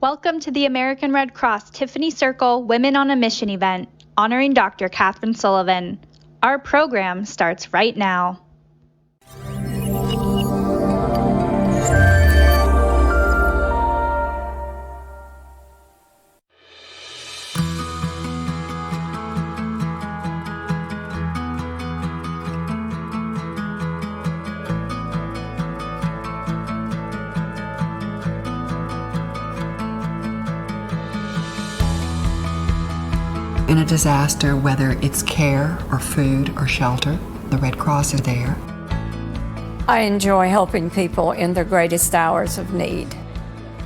Welcome to the American Red Cross Tiffany Circle Women on a Mission event honoring Dr. Kathryn Sullivan. Our program starts right now. In a disaster, whether it's care or food or shelter, the Red Cross is there. I enjoy helping people in their greatest hours of need.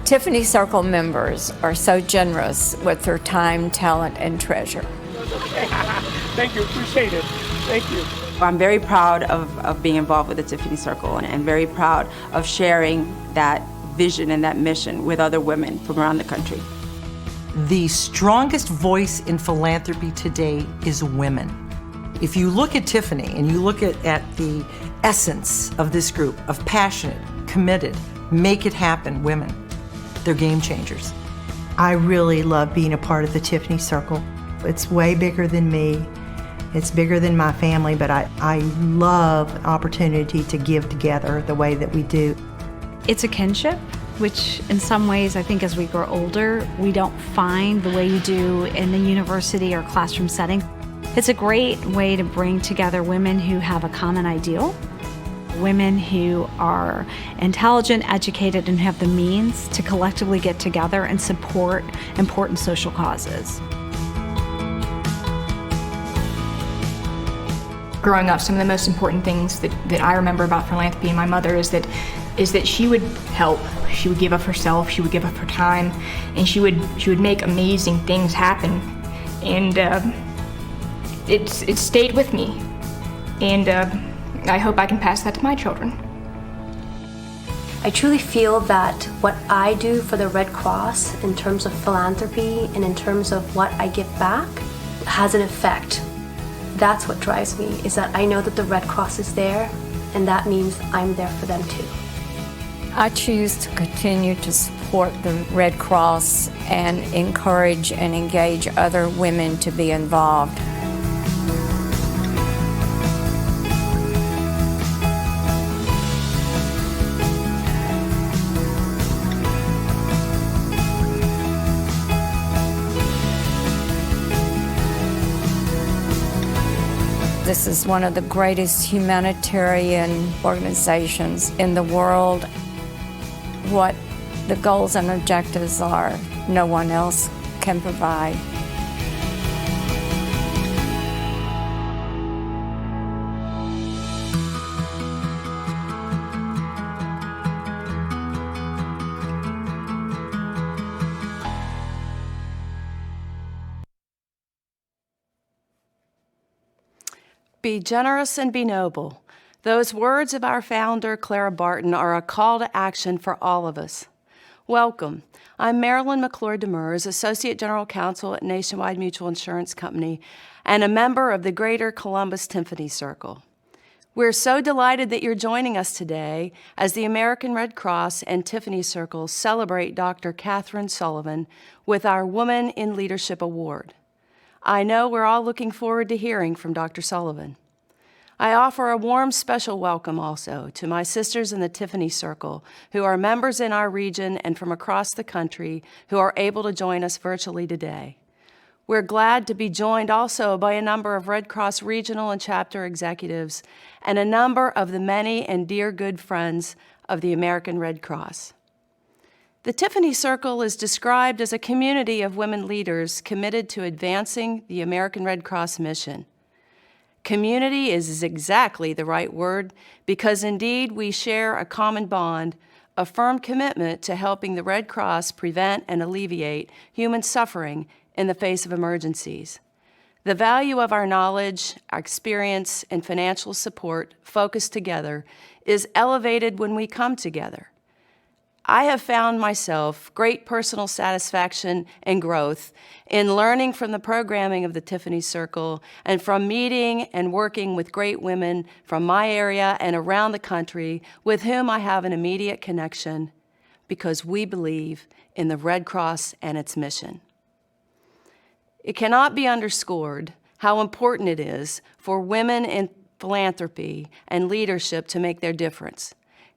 Tiffany Circle members are so generous with their time, talent, and treasure. Thank you, appreciate it. Thank you. I'm very proud of being involved with the Tiffany Circle and very proud of sharing that vision and that mission with other women from around the country. The strongest voice in philanthropy today is women. If you look at Tiffany and you look at the essence of this group of passionate, committed, make it happen women, they're game changers. I really love being a part of the Tiffany Circle. It's way bigger than me. It's bigger than my family, but I love an opportunity to give together the way that we do. It's a kinship, which in some ways, I think as we grow older, we don't find the way you do in the university or classroom setting. It's a great way to bring together women who have a common ideal, women who are intelligent, educated, and have the means to collectively get together and support important social causes. Growing up, some of the most important things that I remember about philanthropy and my mother is that she would help. She would give up herself, she would give up her time, and she would make amazing things happen. And it stayed with me. And I hope I can pass that to my children. I truly feel that what I do for the Red Cross in terms of philanthropy and in terms of what I give back has an effect. That's what drives me, is that I know that the Red Cross is there, and that means I'm there for them too. I choose to continue to support the Red Cross and encourage and engage other women to be involved. This is one of the greatest humanitarian organizations in the world. What the goals and objectives are, no one else can provide. Be generous and be noble. Those words of our founder, Clara Barton, are a call to action for all of us. Welcome. I'm Marilyn McClure-Demers, Associate General Counsel at Nationwide Mutual Insurance Company and a member of the Greater Columbus Tiffany Circle. We're so delighted that you're joining us today as the American Red Cross and Tiffany Circle celebrate Dr. Kathryn Sullivan with our Woman in Leadership Award. I know we're all looking forward to hearing from Dr. Sullivan. I offer a warm special welcome also to my sisters in the Tiffany Circle who are members in our region and from across the country who are able to join us virtually today. We're glad to be joined also by a number of Red Cross regional and chapter executives and a number of the many and dear good friends of the American Red Cross. The Tiffany Circle is described as a community of women leaders committed to advancing the American Red Cross mission. Community is exactly the right word because indeed we share a common bond, a firm commitment to helping the Red Cross prevent and alleviate human suffering in the face of emergencies. The value of our knowledge, our experience, and financial support focused together is elevated when we come together. I have found myself great personal satisfaction and growth in learning from the programming of the Tiffany Circle and from meeting and working with great women from my area and around the country with whom I have an immediate connection. because we believe in the Red Cross and its mission. It cannot be underscored how important it is for women in philanthropy and leadership to make their difference.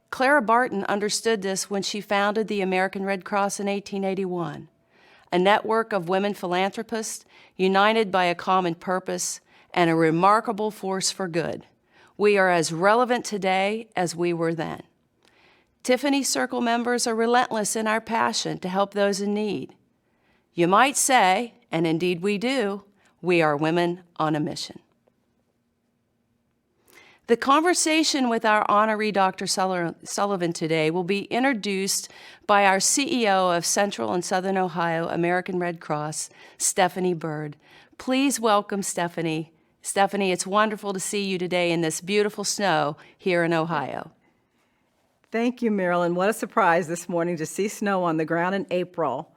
Clara Barton understood this when she founded the American Red Cross in 1881, a network of women philanthropists united by a common purpose and a remarkable force for good. We are as relevant today as we were then. Tiffany Circle members are relentless in our passion to help those in need. You might say, and indeed we do, we are women on a mission. The conversation with our honoree Dr. Sullivan today will be introduced by our CEO of Central and Southern Ohio American Red Cross, Stephanie Bird. Please welcome Stephanie. Stephanie, it's wonderful to see you today in this beautiful snow here in Ohio. Thank you, Marilyn. What a surprise this morning to see snow on the ground in April.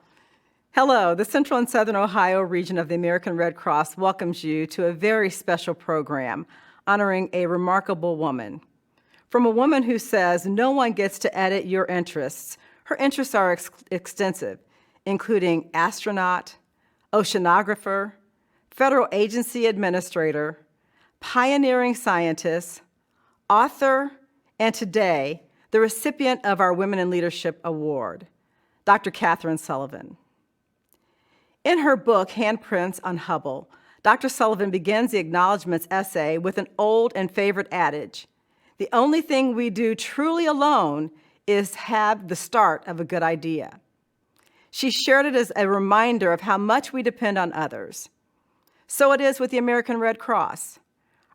Hello, the Central and Southern Ohio region of the American Red Cross welcomes you to a very special program honoring a remarkable woman. From a woman who says no one gets to edit your interests, her interests are extensive, including astronaut, oceanographer, federal agency administrator, pioneering scientist, author, and today, the recipient of our Women in Leadership Award, Dr. Kathryn Sullivan. In her book, Handprints on Hubble, Dr. Sullivan begins the acknowledgments essay with an old and favorite adage: the only thing we do truly alone is have the start of a good idea. She shared it as a reminder of how much we depend on others. So it is with the American Red Cross.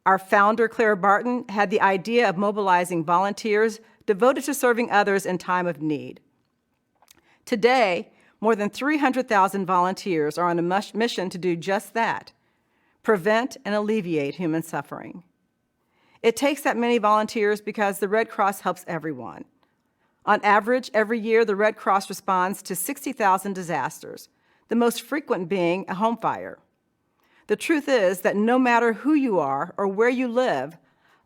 Our founder, Clara Barton, had the idea of mobilizing volunteers devoted to serving others in time of need. Today, more than 300,000 volunteers are on a mission to do just that: prevent and alleviate human suffering. It takes that many volunteers because the Red Cross helps everyone. On average, every year, the Red Cross responds to 60,000 disasters, the most frequent being a home fire. The truth is that no matter who you are or where you live,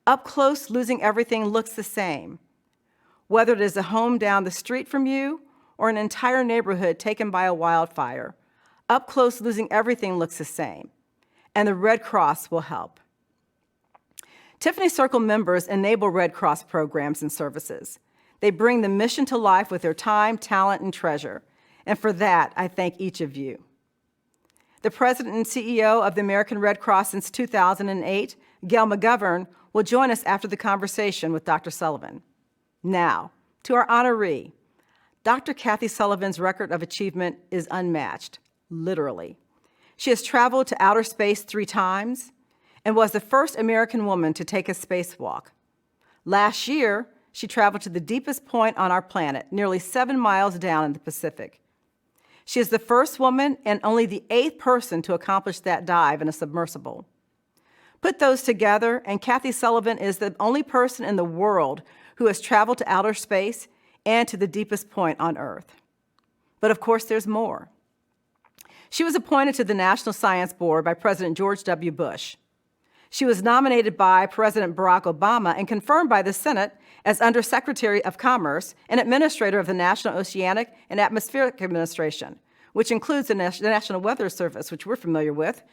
up close, losing everything looks the same. Whether it is a home down the street from you or an entire neighborhood taken by a wildfire, up close, losing everything looks the same, and the Red Cross will help. Tiffany Circle members enable Red Cross programs and services. They bring the mission to life with their time, talent, and treasure, and for that, I thank each of you. The president and CEO of the American Red Cross since 2008, Gail McGovern, will join us after the conversation with Dr. Sullivan. Now, to our honoree, Dr. Kathy Sullivan's record of achievement is unmatched, literally. She has traveled to outer space 3 times and was the first American woman to take a spacewalk. Last year, she traveled to the deepest point on our planet, nearly 7 miles down in the Pacific. She is the first woman and only the 8th person to accomplish that dive in a submersible. Put those together, and Kathy Sullivan is the only person in the world who has traveled to outer space and to the deepest point on Earth. But of course, there's more. She was appointed to the National Science Board by President George W. Bush. She was nominated by President Barack Obama and confirmed by the Senate as Undersecretary of Commerce and Administrator of the National Oceanic and Atmospheric Administration, which includes the National Weather Service, which we're familiar with.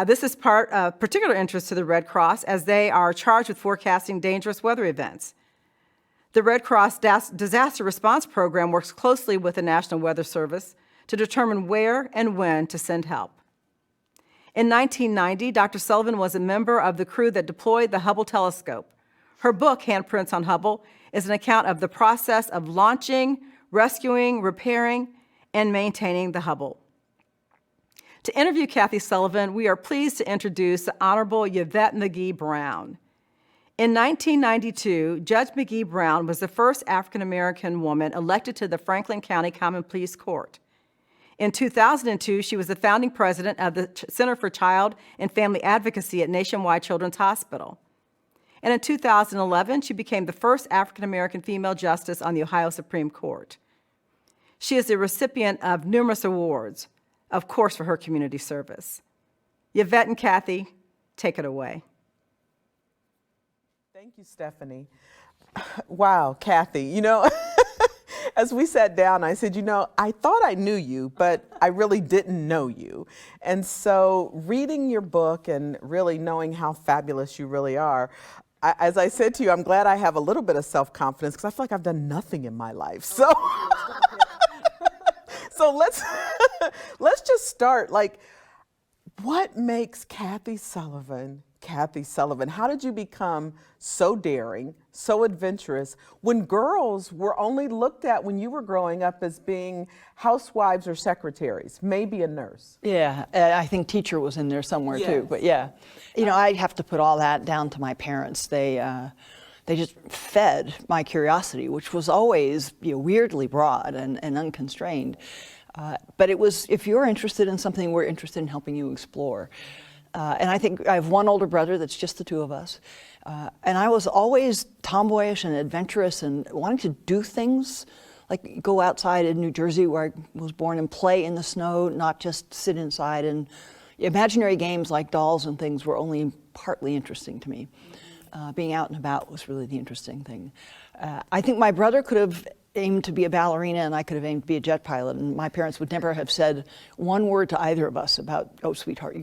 This is part of particular interest to the Red Cross as they are charged with forecasting dangerous weather events. The Red Cross Disaster Response Program works closely with the National Weather Service to determine where and when to send help. In 1990, Dr. Sullivan was a member of the crew that deployed the Hubble telescope. Her book, Handprints on Hubble, is an account of the process of launching, rescuing, repairing, and maintaining the Hubble. To interview Kathy Sullivan, we are pleased to introduce the Honorable Yvette McGee Brown. In 1992, Judge McGee Brown was the first African-American woman elected to the Franklin County Common Pleas Court. In 2002, she was the founding president of the Center for Child and Family Advocacy at Nationwide Children's Hospital. And in 2011, she became the first African-American female justice on the Ohio Supreme Court. She is the recipient of numerous awards, of course, for her community service. Yvette and Kathy, take it away. Thank you, Stephanie. Wow, Kathy, you know, as we sat down, I said, I thought I knew you, but I really didn't know you. And so reading your book and really knowing how fabulous you really are, as I said to you, I'm glad I have a little bit of self-confidence because I feel like I've done nothing in my life. So, so let's just start. Like, what makes Kathy Sullivan? How did you become so daring, so adventurous, when girls were only looked at when you were growing up as being housewives or secretaries, maybe a nurse? Yeah, I think teacher was in there somewhere too, but yeah. I have to put all that down to my parents. They just fed my curiosity, which was always weirdly broad and unconstrained. But it was, if you're interested in something, we're interested in helping you explore. And I think I have one older brother that's just the two of us. And I was always tomboyish and adventurous and wanting to do things, like go outside in New Jersey where I was born and play in the snow, not just sit inside. And imaginary games like dolls and things were only partly interesting to me. Being out and about was really the interesting thing. I think my brother could have aimed to be a ballerina and I could have aimed to be a jet pilot, and my parents would never have said one word to either of us about, oh, sweetheart,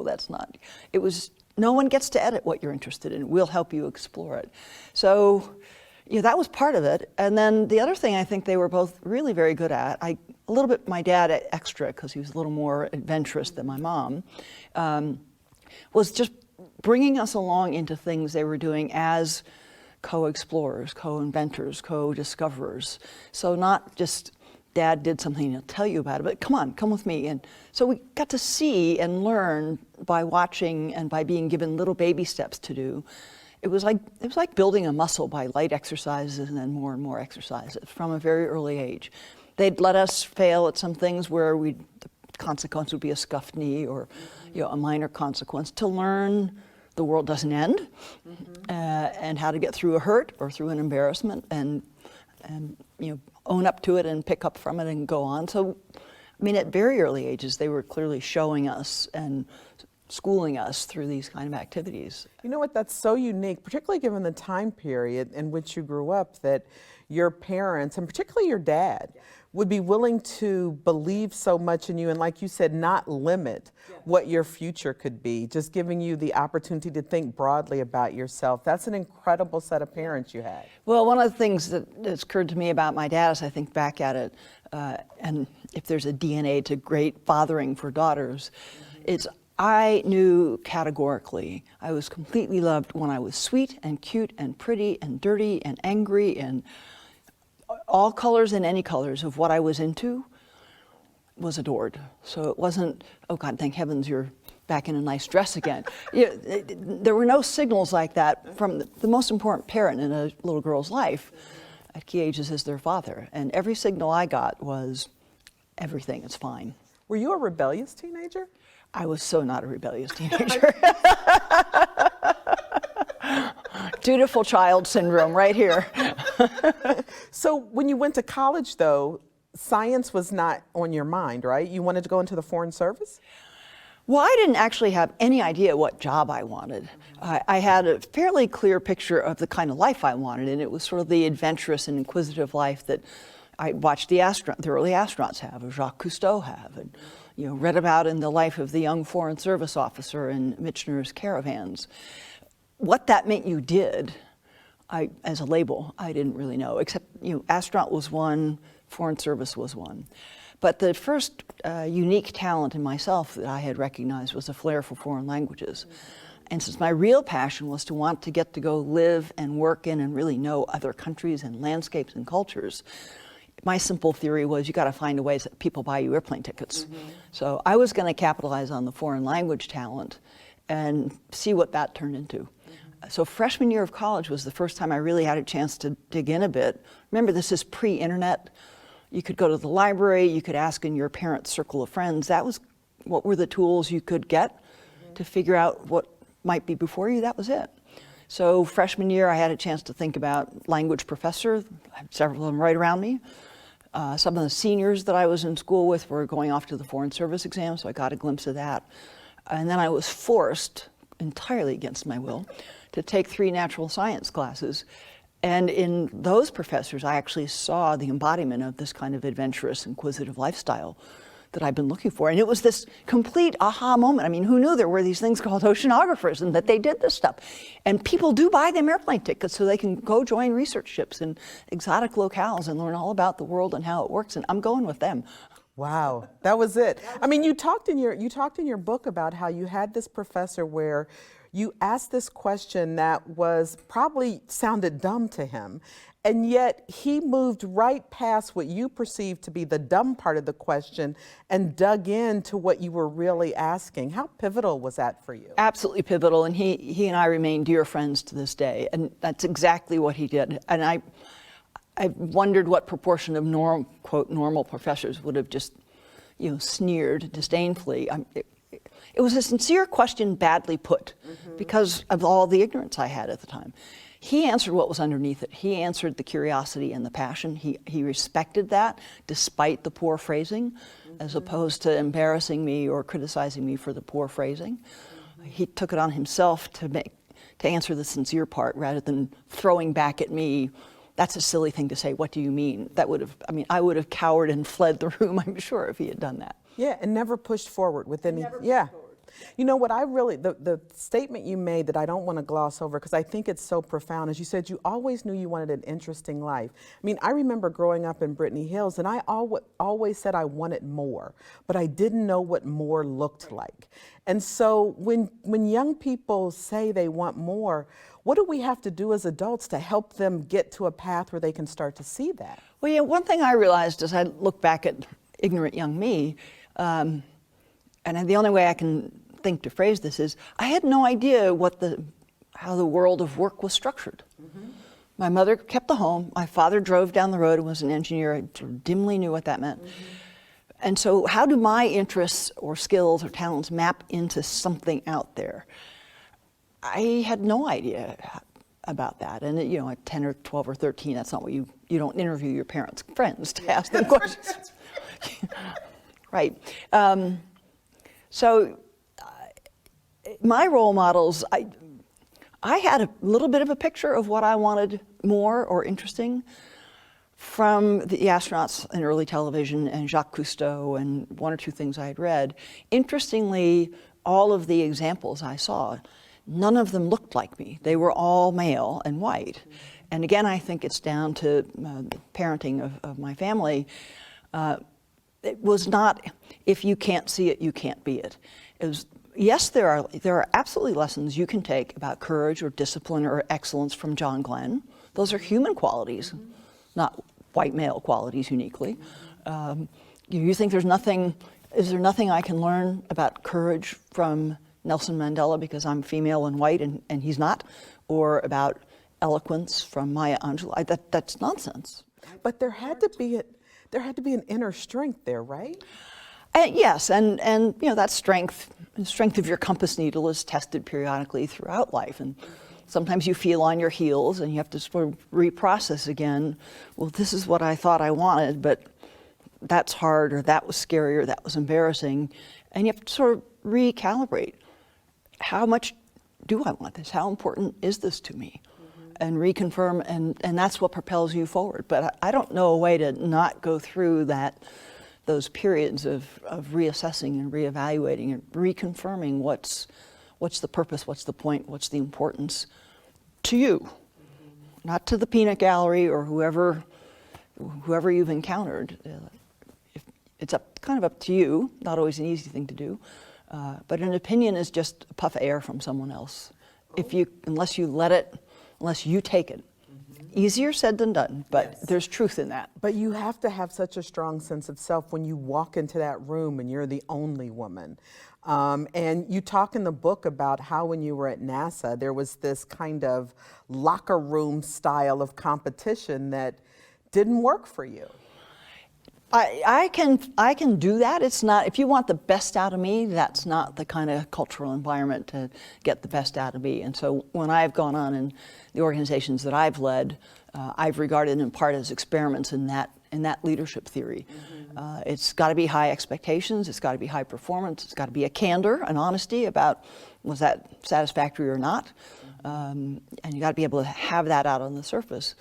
that's not. It was, no one gets to edit what you're interested in. We'll help you explore it. So that was part of it. And then the other thing I think they were both really very good at, a little bit my dad extra because he was a little more adventurous than my mom, was just bringing us along into things they were doing as co-explorers, co-inventors, co-discoverers. So not just Dad did something and he'll tell you about it, but come with me. And so we got to see and learn by watching and by being given little baby steps to do. It was like building a muscle by light exercises and then more and more exercises from a very early age. They'd let us fail at some things where the consequence would be a scuffed knee or a minor consequence, to learn the world doesn't end, and how to get through a hurt or through an embarrassment and own up to it and pick up from it and go on. So, at very early ages, they were clearly showing us and schooling us through these kind of activities. You know what, that's so unique, particularly given the time period in which you grew up, that your parents, and particularly your dad, would be willing to believe so much in you and, like you said, not limit what your future could be, just giving you the opportunity to think broadly about yourself. That's an incredible set of parents you had. Well, one of the things that's occurred to me about my dad as I think back at it, and if there's a DNA to great fathering for daughters, it's I knew categorically I was completely loved when I was sweet and cute and pretty and dirty and angry and all colors and any colors of what I was into was adored. So it wasn't, oh God, thank heavens you're back in a nice dress again. There were no signals like that from the most important parent in a little girl's life at key ages is their father. And every signal I got was everything is fine. Were you a rebellious teenager? I was so not a rebellious teenager. Dutiful child syndrome right here. So when you went to college, though, science was not on your mind, right? You wanted to go into the Foreign Service? Well, I didn't actually have any idea what job I wanted. I had a fairly clear picture of the kind of life I wanted, and it was sort of the adventurous and inquisitive life that I watched the early astronauts have, or Jacques Cousteau have, and read about in the life of the young Foreign Service officer in Michener's Caravans. What that meant you did, as a label, I didn't really know, except astronaut was one, Foreign Service was one. But the first unique talent in myself that I had recognized was a flair for foreign languages. And since my real passion was to want to get to go live and work in and really know other countries and landscapes and cultures, my simple theory was you got to find a way that people buy you airplane tickets. So I was going to capitalize on the foreign language talent and see what that turned into. So freshman year of college was the first time I really had a chance to dig in a bit. Remember, this is pre-internet. You could go to the library, you could ask in your parents' circle of friends. That was what were the tools you could get to figure out what might be before you. That was it. So freshman year, I had a chance to think about language professor. I had several of them right around me. Some of the seniors that I was in school with were going off to the Foreign Service exam, so I got a glimpse of that. And then I was forced, entirely against my will, to take 3 natural science classes. And in those professors, I actually saw the embodiment of this kind of adventurous, inquisitive lifestyle that I've been looking for. And it was this complete aha moment. I mean, who knew there were these things called oceanographers and that they did this stuff? And people do buy them airplane tickets so they can go join research ships in exotic locales and learn all about the world and how it works. And I'm going with them. Wow, that was it. I mean, you talked in your book about how you had this professor where you asked this question that was probably sounded dumb to him, and yet he moved right past what you perceived to be the dumb part of the question and dug into what you were really asking. How pivotal was that for you? Absolutely pivotal, and he and I remain dear friends to this day, and that's exactly what he did. And I wondered what proportion of quote normal professors would have just, sneered disdainfully. It was a sincere question badly put because of all the ignorance I had at the time. He answered what was underneath it. He answered the curiosity and the passion. He respected that despite the poor phrasing, as opposed to embarrassing me or criticizing me for the poor phrasing. He took it on himself to answer the sincere part rather than throwing back at me, "That's a silly thing to say, what do you mean?" I would have cowered and fled the room, I'm sure, if he had done that. Yeah, and never pushed forward with any, yeah. You know what the statement you made that I don't want to gloss over because I think it's so profound is you said you always knew you wanted an interesting life. I mean, I remember growing up in Brittany Hills and I always said I wanted more, but I didn't know what more looked like. And so when young people say they want more, what do we have to do as adults to help them get to a path where they can start to see that? Well, yeah, one thing I realized as I look back at ignorant young me, and the only way I can think to phrase this is, I had no idea how the world of work was structured. My mother kept the home. My father drove down the road and was an engineer. I sort of dimly knew what that meant. And so how do my interests or skills or talents map into something out there? I had no idea about that. And at 10 or 12 or 13, that's not what you don't interview your parents' friends to ask them questions. Right. So my role models, I had a little bit of a picture of what I wanted more or interesting from the astronauts in early television and Jacques Cousteau and one or two things I had read. Interestingly, all of the examples I saw, none of them looked like me. They were all male and white. And again, I think it's down to the parenting of my family. It was not, if you can't see it, you can't be it. It was, yes, there are absolutely lessons you can take about courage or discipline or excellence from John Glenn. Those are human qualities, not white male qualities uniquely. You think is there nothing I can learn about courage from Nelson Mandela because I'm female and white and he's not? Or about eloquence from Maya Angelou? That's nonsense. But there had to be an inner strength there, right? Yes, and that strength of your compass needle is tested periodically throughout life, and sometimes you feel on your heels and you have to sort of reprocess again. Well, this is what I thought I wanted, but that's hard, or that was scary, or that was embarrassing, and you have to sort of recalibrate. How much do I want this? How important is this to me? And reconfirm, and that's what propels you forward. But I don't know a way to not go through those periods of reassessing and reevaluating and reconfirming what's the purpose, what's the point, what's the importance to you, not to the peanut gallery or whoever you've encountered. It's kind of up to you, not always an easy thing to do, but an opinion is just a puff of air from someone else. Unless you take it. Easier said than done, but yes. There's truth in that. But you have to have such a strong sense of self when you walk into that room and you're the only woman. And you talk in the book about how when you were at NASA, there was this kind of locker room style of competition that didn't work for you. I can do that. It's not, if you want the best out of me, that's not the kind of cultural environment to get the best out of me. And so when I've gone on in the organizations that I've led, I've regarded in part as experiments in that leadership theory. It's got to be high expectations. It's got to be high performance. It's got to be a candor, an honesty about was that satisfactory or not. and you got to be able to have that out on the surface.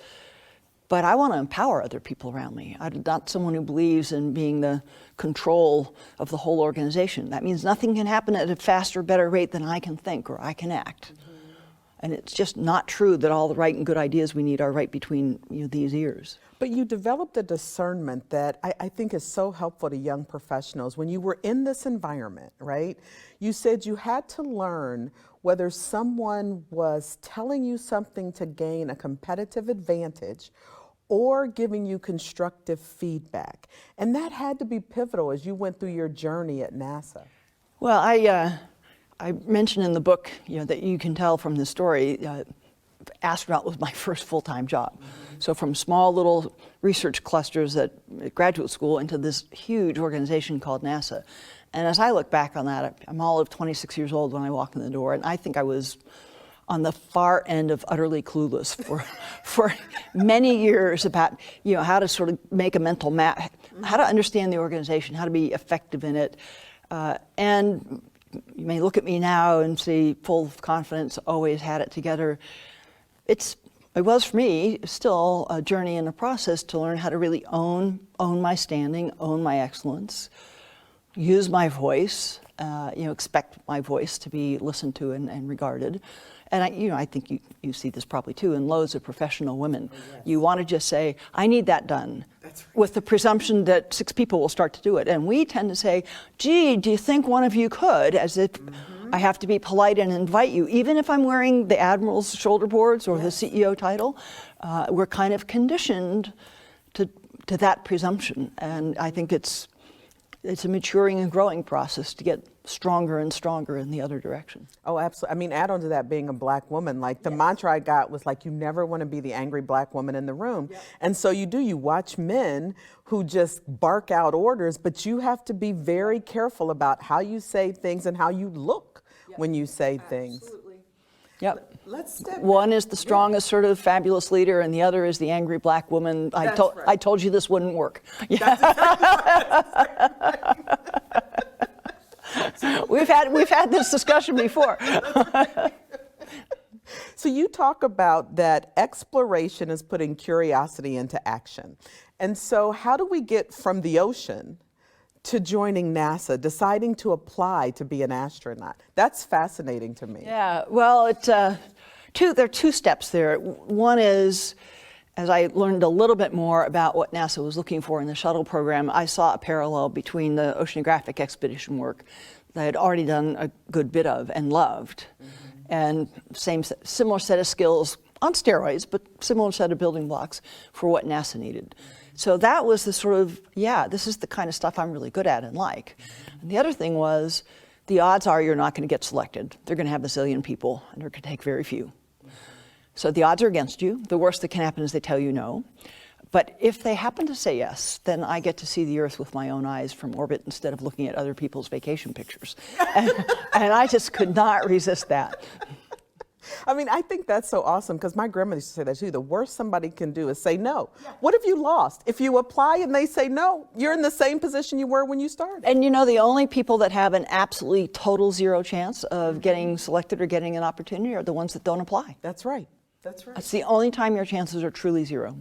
But I want to empower other people around me. I'm not someone who believes in being the control of the whole organization. That means nothing can happen at a faster, better rate than I can think or I can act. And it's just not true that all the right and good ideas we need are right between these ears. But you developed a discernment that I think is so helpful to young professionals. When you were in this environment, right, you said you had to learn whether someone was telling you something to gain a competitive advantage or giving you constructive feedback. And that had to be pivotal as you went through your journey at NASA. Well, I mentioned in the book, that you can tell from the story, astronaut was my first full-time job. So from small little research clusters at graduate school into this huge organization called NASA. And as I look back on that, I'm all of 26 years old when I walked in the door, and I think I was on the far end of utterly clueless for many years about how to sort of make a mental map, how to understand the organization, how to be effective in it. And you may look at me now and see full of confidence, always had it together. It was for me still a journey and a process to learn how to really own my standing, own my excellence, use my voice, expect my voice to be listened to and regarded. And I think you see this probably too in loads of professional women. Oh, yes. You want to just say, I need that done. That's right. With the presumption that 6 people will start to do it. And we tend to say, gee, do you think one of you could? As if I have to be polite and invite you. Even if I'm wearing the Admiral's shoulder boards or the CEO title, we're kind of conditioned to that presumption. And I think it's a maturing and growing process to get stronger and stronger in the other direction. Oh, absolutely. I mean, add on to that, being a Black woman, like the mantra I got was like, you never want to be the angry Black woman in the room. Yeah. And so you watch men who just bark out orders, but you have to be very careful about how you say things and how you look when you say things. Yep. Let's step One back. is the strong, assertive, fabulous leader, and the other is the angry Black woman. I told you this wouldn't work. Yeah. We've had this discussion before. So you talk about that exploration is putting curiosity into action. And so how do we get from the ocean to joining NASA, deciding to apply to be an astronaut? That's fascinating to me. Yeah, well, there are 2 steps there. One is, as I learned a little bit more about what NASA was looking for in the shuttle program, I saw a parallel between the oceanographic expedition work that I had already done a good bit of and loved, and similar set of skills on steroids, but similar set of building blocks for what NASA needed. So that was the sort of, this is the kind of stuff I'm really good at and like. And the other thing was, the odds are you're not going to get selected. They're going to have a zillion people, and they're going to take very few. So the odds are against you. The worst that can happen is they tell you no. But if they happen to say yes, then I get to see the Earth with my own eyes from orbit instead of looking at other people's vacation pictures. And I just could not resist that. I mean, I think that's so awesome, because my grandmother used to say that too. The worst somebody can do is say no. Yeah. What if you lost? If you apply and they say no, you're in the same position you were when you started. And the only people that have an absolutely total zero chance of getting selected or getting an opportunity are the ones that don't apply. That's right. That's right. It's the only time your chances are truly zero.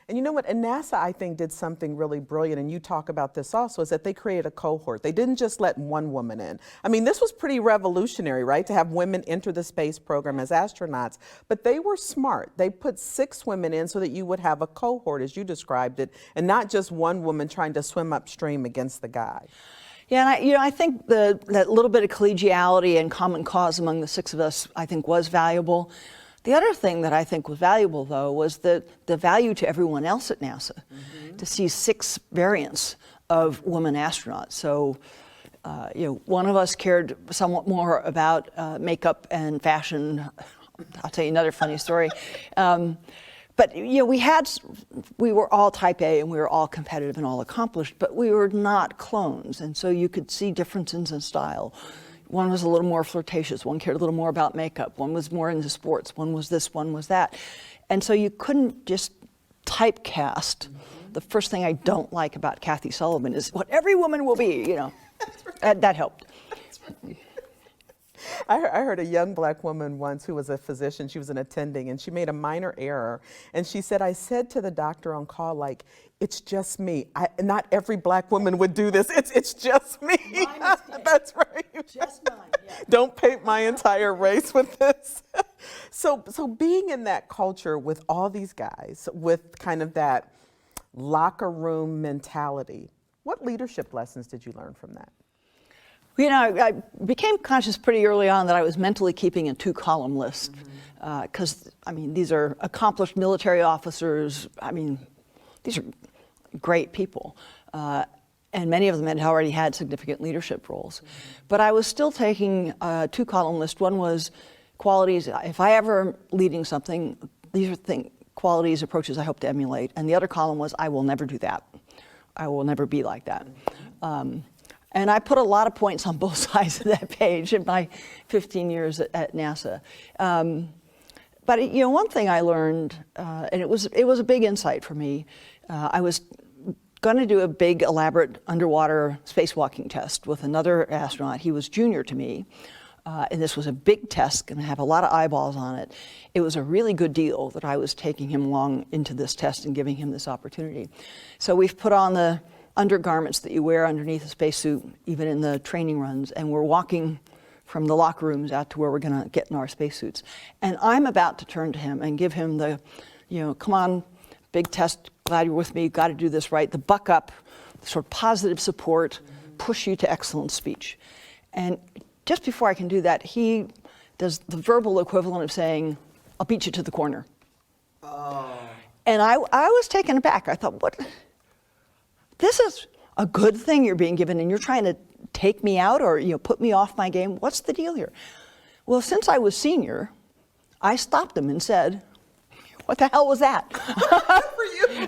And you know what? And NASA, I think, did something really brilliant, and you talk about this also, is that they created a cohort. They didn't just let one woman in. I mean, this was pretty revolutionary, right, to have women enter the space program as astronauts. But they were smart. They put 6 women in so that you would have a cohort, as you described it, and not just one woman trying to swim upstream against the guy. Yeah, and I think that little bit of collegiality and common cause among the 6 of us, I think, was valuable. The other thing that I think was valuable, though, was the value to everyone else at NASA to see 6 variants of women astronauts. So, one of us cared somewhat more about makeup and fashion. I'll tell you another funny story. But we were all type A and we were all competitive and all accomplished, but we were not clones, and so you could see differences in style. One was a little more flirtatious, one cared a little more about makeup, one was more into sports, one was this, one was that. And so you couldn't just typecast. The first thing I don't like about Kathy Sullivan is what every woman will be, That helped. I heard a young black woman once who was a physician, she was an attending, and she made a minor error. And she said, I said to the doctor on call, like, it's just me. Not every black woman would do this. It's just me. That's right. Just mine, yeah. Don't paint my entire race with this. So being in that culture with all these guys, with kind of that locker room mentality, what leadership lessons did you learn from that? You know, I became conscious pretty early on that I was mentally keeping a 2-column list because, I mean, these are accomplished military officers. I mean, these are great people. And many of them had already had significant leadership roles. But I was still taking a 2-column list. One was qualities. If I ever am leading something, these are qualities, approaches I hope to emulate. And the other column was, I will never do that. I will never be like that. And I put a lot of points on both sides of that page in my 15 years at NASA. But you know, one thing I learned, and it was a big insight for me. I was going to do a big, elaborate underwater spacewalking test with another astronaut. He was junior to me, and this was a big test, going to have a lot of eyeballs on it. It was a really good deal that I was taking him along into this test and giving him this opportunity. So we've put on the undergarments that you wear underneath a spacesuit, even in the training runs, and we're walking from the locker rooms out to where we're going to get in our spacesuits. And I'm about to turn to him and give him the, you know, come on, big test, glad you're with me, got to do this right, the buck up, sort of positive support, push you to excellent speech. And just before I can do that, he does the verbal equivalent of saying, I'll beat you to the corner. Oh. And I was taken aback. I thought, what? This is a good thing you're being given, and you're trying to take me out or, you know, put me off my game. What's the deal here? Well, since I was senior, I stopped him and said, what the hell was that? For you.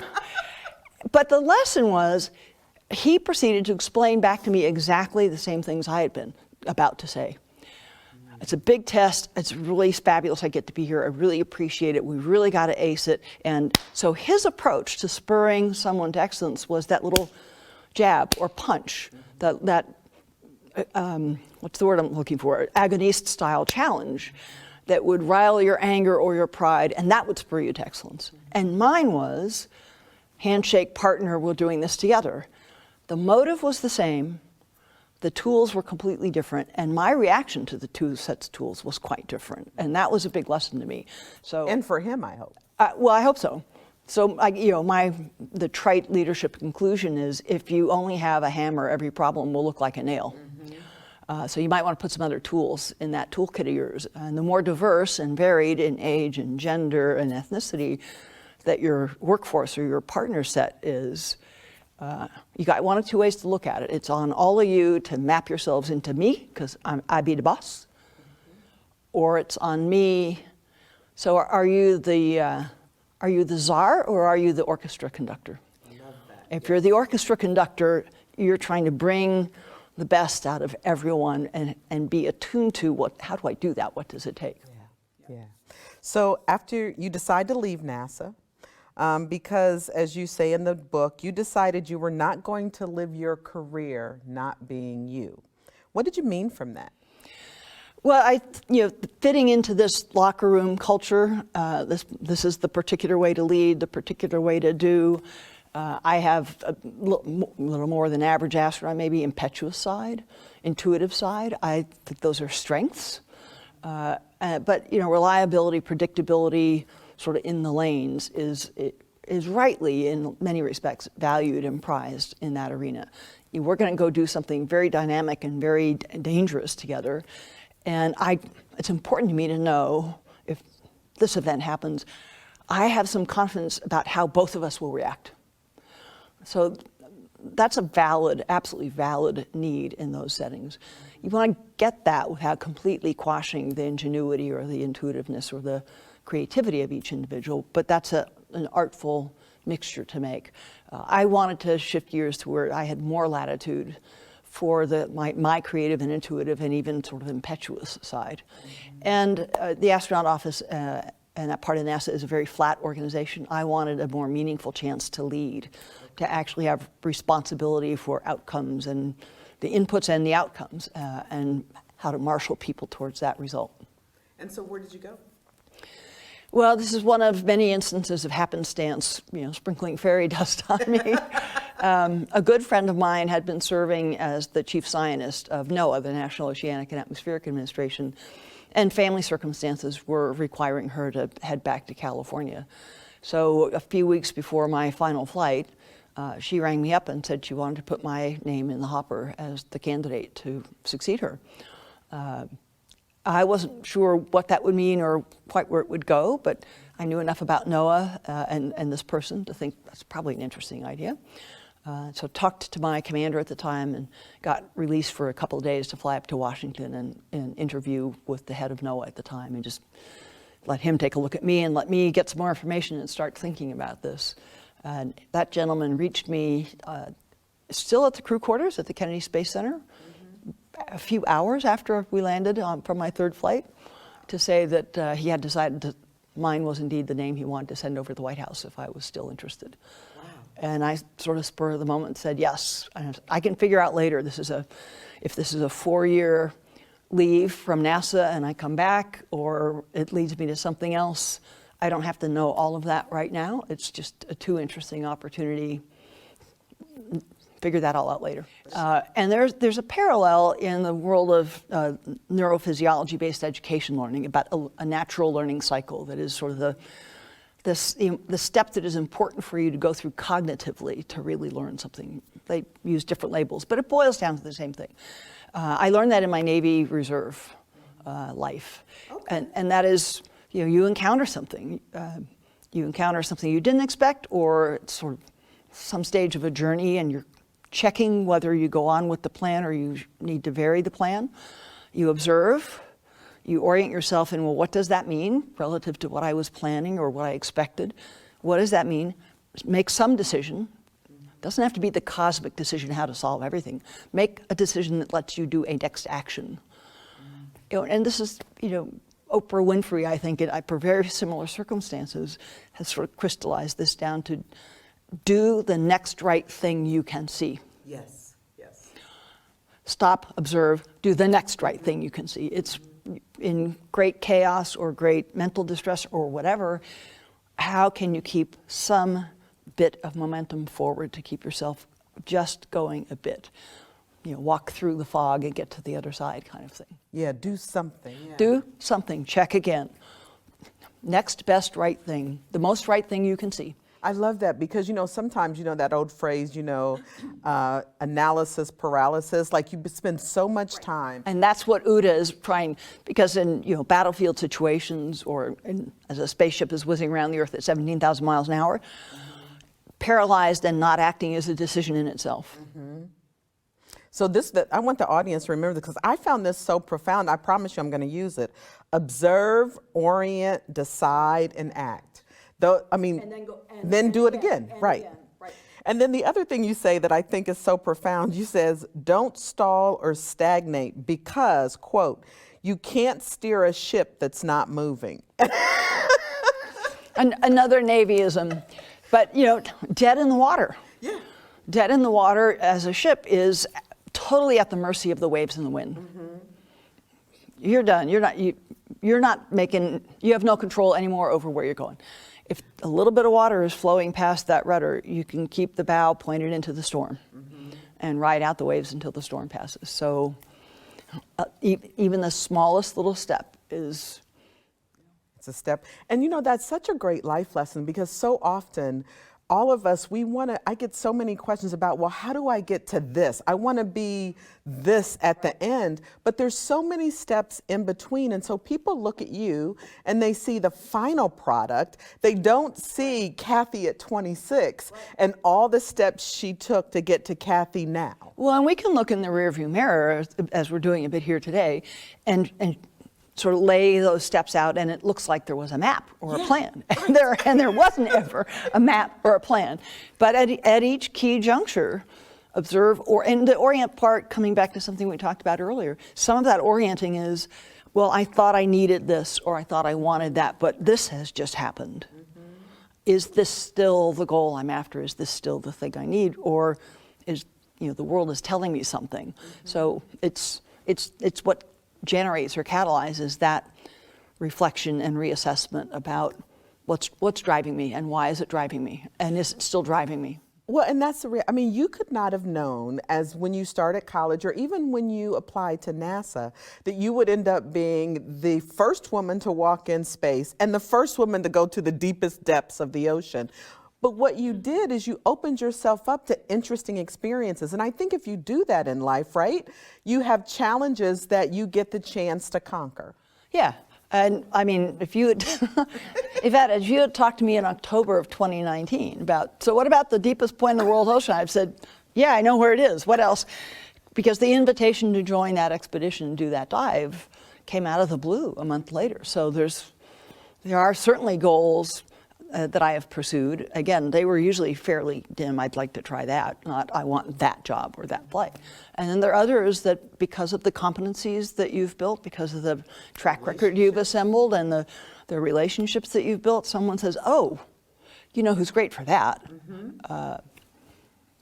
But the lesson was, he proceeded to explain back to me exactly the same things I had been about to say. It's a big test. It's really fabulous I get to be here. I really appreciate it. We really got to ace it. And so his approach to spurring someone to excellence was that little jab or punch, that what's the word I'm looking for? Agonist style challenge that would rile your anger or your pride, and that would spur you to excellence. And mine was handshake, partner, we're doing this together. The motive was the same. The tools were completely different, and my reaction to the two sets of tools was quite different, and that was a big lesson to me. So, and for him, I hope. Well, I hope so. So, you know, the trite leadership conclusion is, if you only have a hammer, every problem will look like a nail. So you might want to put some other tools in that toolkit of yours, and the more diverse and varied in age and gender and ethnicity that your workforce or your partner set is. You got one of two ways to look at it. It's on all of you to map yourselves into me, because I be the boss, or it's on me. So are you the czar, or are you the orchestra conductor? I love that. If you're the orchestra conductor, you're trying to bring the best out of everyone and be attuned to how do I do that? What does it take? Yeah. So after you decide to leave NASA, because, as you say in the book, you decided you were not going to live your career not being you. What did you mean from that? Well, fitting into this locker room culture, this is the particular way to lead, the particular way to do. I have a little more than average astronaut, maybe impetuous side, intuitive side. I think those are strengths. But, you know, reliability, predictability, sort of in the lanes is rightly, in many respects, valued and prized in that arena. We're going to go do something very dynamic and very dangerous together. And it's important to me to know, if this event happens, I have some confidence about how both of us will react. So that's a valid, absolutely valid need in those settings. You want to get that without completely quashing the ingenuity or the intuitiveness or the creativity of each individual, but that's an artful mixture to make. I wanted to shift gears to where I had more latitude for my creative and intuitive and even sort of impetuous side. And the astronaut office and that part of NASA is a very flat organization. I wanted a more meaningful chance to lead, to actually have responsibility for outcomes and the inputs and the outcomes, and how to marshal people towards that result. And so where did you go? Well, this is one of many instances of happenstance, sprinkling fairy dust on me. A good friend of mine had been serving as the chief scientist of NOAA, the National Oceanic and Atmospheric Administration, and family circumstances were requiring her to head back to California. So a few weeks before my final flight, she rang me up and said she wanted to put my name in the hopper as the candidate to succeed her. I wasn't sure what that would mean or quite where it would go, but I knew enough about NOAA and this person to think that's probably an interesting idea. So talked to my commander at the time and got released for a couple of days to fly up to Washington and interview with the head of NOAA at the time, and just let him take a look at me and let me get some more information and start thinking about this. And that gentleman reached me still at the crew quarters at the Kennedy Space Center, a few hours after we landed from my third flight, to say that he had decided that mine was indeed the name he wanted to send over to the White House if I was still interested. Wow. And I sort of spur of the moment said, yes, I can figure out later if this is a 4-year leave from NASA and I come back, or it leads me to something else. I don't have to know all of that right now. It's just a too interesting opportunity. Figure that all out later. And there's a parallel in the world of neurophysiology-based education learning about a natural learning cycle that is sort of the step that is important for you to go through cognitively to really learn something. They use different labels, but it boils down to the same thing. I learned that in my Navy Reserve life. Okay. And that is, you encounter something. You encounter something you didn't expect, or it's sort of some stage of a journey and you're checking whether you go on with the plan or you need to vary the plan. You observe, you orient yourself in, well, what does that mean relative to what I was planning or what I expected? What does that mean? Make some decision. Doesn't have to be the cosmic decision how to solve everything. Make a decision that lets you do a next action. And this is, Oprah Winfrey, I think, for very similar circumstances, has sort of crystallized this down to do the next right thing you can see. Yes, yes. Stop, observe, do the next right thing you can see. It's in great chaos or great mental distress or whatever, how can you keep some bit of momentum forward to keep yourself just going a bit? Walk through the fog and get to the other side kind of thing. Yeah, do something. Yeah. Do something, check again. Next best right thing, the most right thing you can see. I love that because, sometimes, that old phrase, analysis paralysis, like you spend so much time. And that's what UDA is trying, because in, battlefield situations or as a spaceship is whizzing around the Earth at 17,000 miles an hour, paralyzed and not acting is a decision in itself. Mm-hmm. So I want the audience to remember this because I found this so profound. I promise you I'm going to use it. Observe, orient, decide, and act. Then do it again, right. And then the other thing you say that I think is so profound, you says, don't stall or stagnate because, quote, you can't steer a ship that's not moving. Another Navyism, but dead in the water. Yeah. Dead in the water as a ship is totally at the mercy of the waves and the wind. Mm-hmm. You're done. You're not making. You have no control anymore over where you're going. If a little bit of water is flowing past that rudder, you can keep the bow pointed into the storm and ride out the waves until the storm passes. So even the smallest little step is... It's a step. And that's such a great life lesson because so often all of us, I get so many questions about, well, how do I get to this? I want to be this at the end, but there's so many steps in between. And so people look at you and they see the final product. They don't see Kathy at 26 and all the steps she took to get to Kathy now. Well, and we can look in the rearview mirror as we're doing a bit here today and sort of lay those steps out, and it looks like there was a map or a plan. And there wasn't ever a map or a plan. But at each key juncture, observe, and the orient part, coming back to something we talked about earlier, some of that orienting is, well, I thought I needed this, or I thought I wanted that, but this has just happened. Mm-hmm. Is this still the goal I'm after? Is this still the thing I need? Or is, the world is telling me something. Mm-hmm. So it's what generates or catalyzes that reflection and reassessment about what's driving me and why is it driving me and is it still driving me. Well, and that's the I mean, you could not have known as when you started college or even when you applied to NASA that you would end up being the first woman to walk in space and the first woman to go to the deepest depths of the ocean. But what you did is you opened yourself up to interesting experiences. And I think if you do that in life, right, you have challenges that you get the chance to conquer. Yeah. And I mean, if you had, if you had talked to me in October of 2019 about, so what about the deepest point in the world ocean? I've said, yeah, I know where it is. What else? Because the invitation to join that expedition and do that dive came out of the blue a month later. So there are certainly goals that I have pursued. Again, they were usually fairly dim. I'd like to try that, not I want that job or that play. And then there are others that because of the competencies that you've built, because of the track record you've assembled and the relationships that you've built, someone says, oh, you know who's great for that.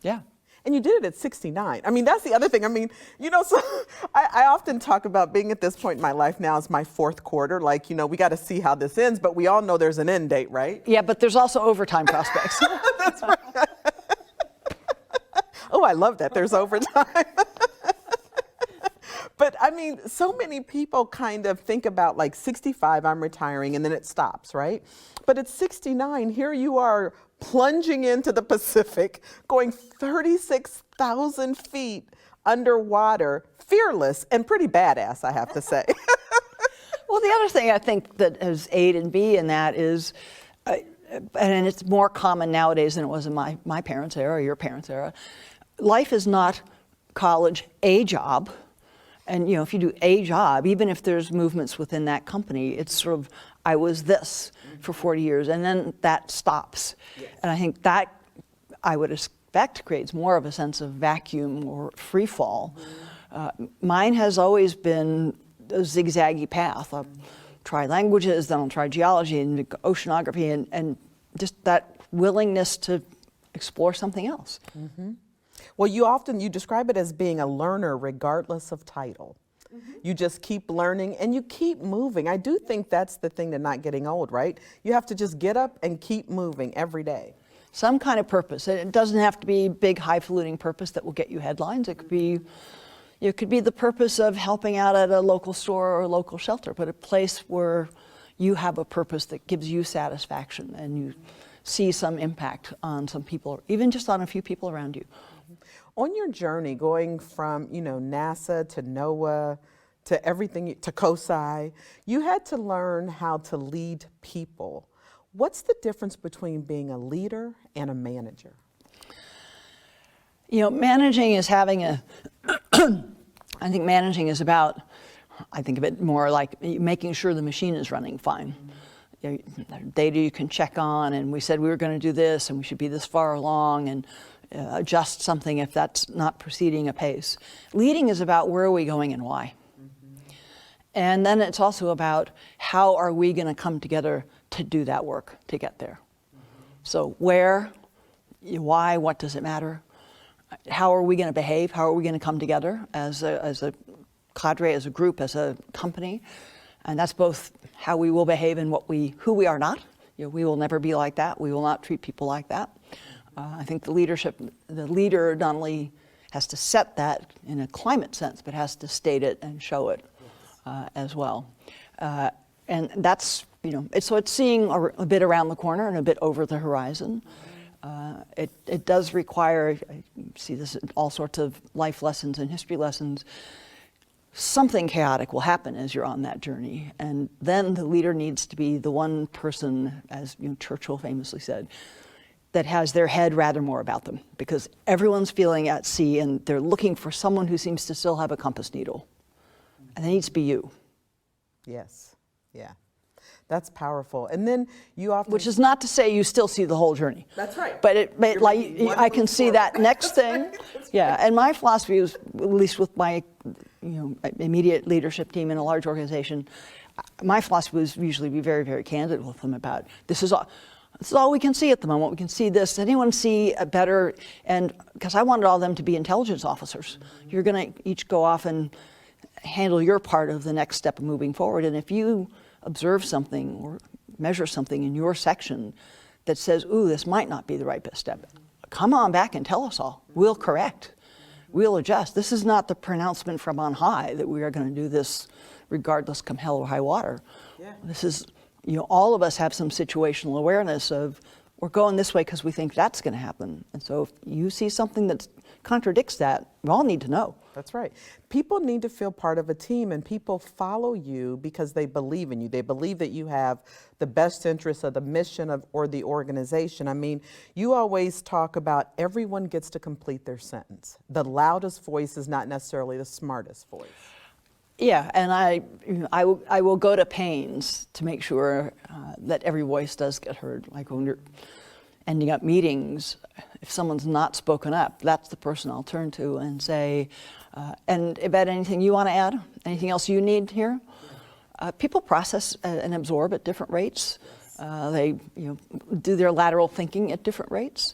Yeah. And you did it at 69. I mean, that's the other thing. I mean, you know, so I often talk about being at this point in my life now is my fourth quarter. Like, you know, we got to see how this ends, but we all know there's an end date, right? Yeah, but there's also overtime prospects. That's right. Oh, I love that. There's overtime. But I mean, so many people kind of think about like 65, I'm retiring, and then it stops, right? But at 69, here you are plunging into the Pacific, going 36,000 feet underwater, fearless and pretty badass, I have to say. Well, the other thing I think that has A and B in that is, and it's more common nowadays than it was in my parents' era or your parents' era, life is not college, a job. And, you know, if you do a job, even if there's movements within that company, it's sort of, I was this for 40 years, and then that stops. Yes. And I think that, I would expect, creates more of a sense of vacuum or free fall. Mine has always been a zigzaggy path. I'll try languages, then I'll try geology and oceanography, and just that willingness to explore something else. Mm-hmm. Well, you describe it as being a learner regardless of title. Mm-hmm. You just keep learning and you keep moving. I do think that's the thing to not getting old, right? You have to just get up and keep moving every day. Some kind of purpose. It doesn't have to be big, highfalutin purpose that will get you headlines. It could be the purpose of helping out at a local store or a local shelter, but a place where you have a purpose that gives you satisfaction and you see some impact on some people, even just on a few people around you. On your journey, going from, you know, NASA to NOAA to everything, to COSI, you had to learn how to lead people. What's the difference between being a leader and a manager? You know, managing is having I think managing is about, I think of it more like making sure the machine is running fine. You know, data you can check on, and we said we were going to do this, and we should be this far along, and adjust something if that's not proceeding apace. Leading is about where are we going and why. Mm-hmm. And then it's also about how are we going to come together to do that work, to get there. Mm-hmm. So where, why, what does it matter? How are we going to behave? How are we going to come together as a cadre, as a group, as a company? And that's both how we will behave and who we are not. You know, we will never be like that. We will not treat people like that. I think the leader not only has to set that in a climate sense, but has to state it and show it as well. And that's, you know, it's seeing a bit around the corner and a bit over the horizon. It does require, I see this in all sorts of life lessons and history lessons, something chaotic will happen as you're on that journey. And then the leader needs to be the one person, as you know, Churchill famously said, that has their head rather more about them, because everyone's feeling at sea and they're looking for someone who seems to still have a compass needle. And it needs to be you. Yes, yeah. That's powerful. And then you often... Which is not to say you still see the whole journey. That's right. But I can see that next thing. Yeah, and my philosophy is, at least with my immediate leadership team in a large organization, my philosophy was usually be very, very candid with them about this is all we can see at the moment. We can see this. Anyone see a better, and because I wanted all of them to be intelligence officers. You're going to each go off and handle your part of the next step of moving forward. And if you observe something or measure something in your section that says, ooh, this might not be the right best step, come on back and tell us all. We'll correct. We'll adjust. This is not the pronouncement from on high that we are going to do this regardless come hell or high water. Yeah. This is, all of us have some situational awareness of we're going this way because we think that's going to happen. And so if you see something that contradicts that, we all need to know. That's right. People need to feel part of a team, and people follow you because they believe in you. They believe that you have the best interests of the mission or the organization. I mean, you always talk about everyone gets to complete their sentence. The loudest voice is not necessarily the smartest voice. Yeah, and I will go to pains to make sure that every voice does get heard. Like when you're ending up meetings, if someone's not spoken up, that's the person I'll turn to and say, and about anything you want to add, anything else you need here? People process and absorb at different rates. They do their lateral thinking at different rates.